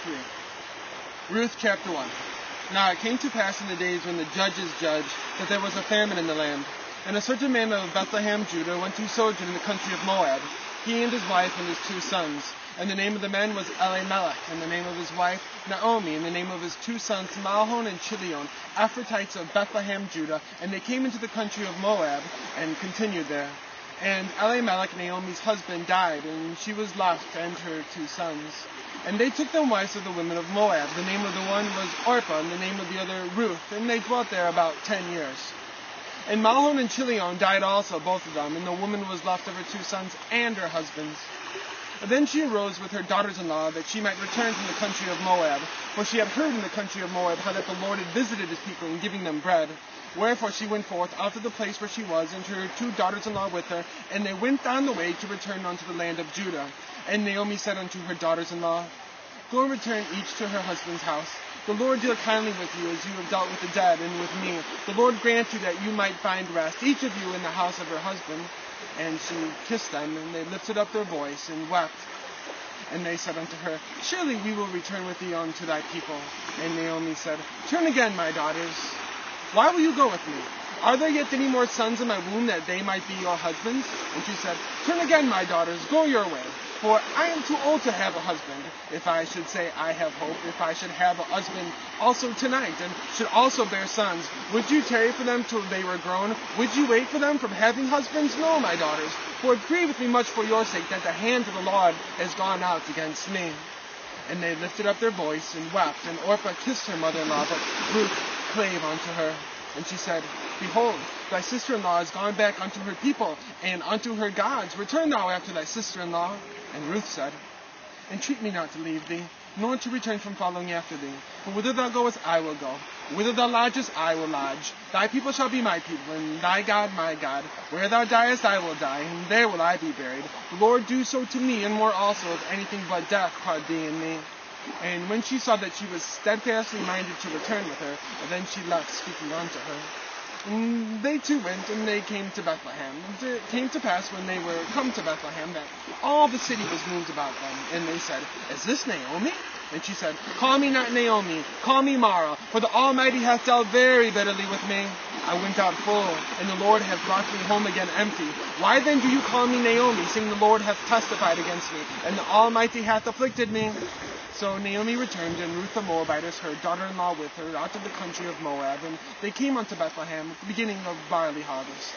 3. Ruth chapter 1. Now it came to pass in the days when the judges judged that there was a famine in the land. And a certain man of Bethlehem, Judah, went to sojourn in the country of Moab, he and his wife and his 2 sons. And the name of the man was Elimelech, and the name of his wife Naomi, and the name of his 2 sons Mahlon and Chilion, Ephrathites of Bethlehem, Judah. And they came into the country of Moab, and continued there. And Elimelech, Naomi's husband, died, and she was left and her 2 sons. And they took them wives of the women of Moab. The name of the one was Orpah, and the name of the other Ruth, and they dwelt there about 10 years. And Mahlon and Chilion died also, both of them, and the woman was left of her 2 sons and her husbands. And then she arose with her daughters-in-law, that she might return from the country of Moab. For she had heard in the country of Moab how that the Lord had visited his people in giving them bread. Wherefore she went forth out of the place where she was, and her 2 daughters-in-law with her, and they went on the way to return unto the land of Judah. And Naomi said unto her daughters-in-law, Go and return each to her husband's house. The Lord deal kindly with you as you have dealt with the dead and with me. The Lord grant you that you might find rest, each of you in the house of her husband. And she kissed them, and they lifted up their voice and wept. And they said unto her, Surely we will return with thee unto thy people. And Naomi said, Turn again, my daughters. Why will you go with me? Are there yet any more sons in my womb, that they might be your husbands? And she said, Turn again, my daughters, go your way. For I am too old to have a husband. If I should say I have hope, if I should have a husband also tonight, and should also bear sons, would you tarry for them till they were grown? Would you wait for them from having husbands? No, my daughters. For it grieveth me much for your sake that the hand of the Lord has gone out against me. And they lifted up their voice and wept. And Orpah kissed her mother-in-law, but Ruth clave unto her. And she said, Behold, thy sister-in-law is gone back unto her people, and unto her gods. Return thou after thy sister-in-law. And Ruth said, Entreat me not to leave thee, nor to return from following after thee. For whither thou goest, I will go. Whither thou lodgest, I will lodge. Thy people shall be my people, and thy God my God. Where thou diest, I will die, and there will I be buried. The Lord do so to me, and more also, if anything but death part thee and me. And when she saw that she was steadfastly minded to return with her, then she left speaking unto her. And they too went, and they came to Bethlehem. And it came to pass, when they were come to Bethlehem, that all the city was moved about them. And they said, Is this Naomi? And she said, Call me not Naomi, call me Mara, for the Almighty hath dealt very bitterly with me. I went out full, and the Lord hath brought me home again empty. Why then do you call me Naomi, seeing the Lord hath testified against me, and the Almighty hath afflicted me? So Naomi returned, and Ruth the Moabitess, her daughter-in-law with her, out of the country of Moab, and they came unto Bethlehem at the beginning of barley harvest.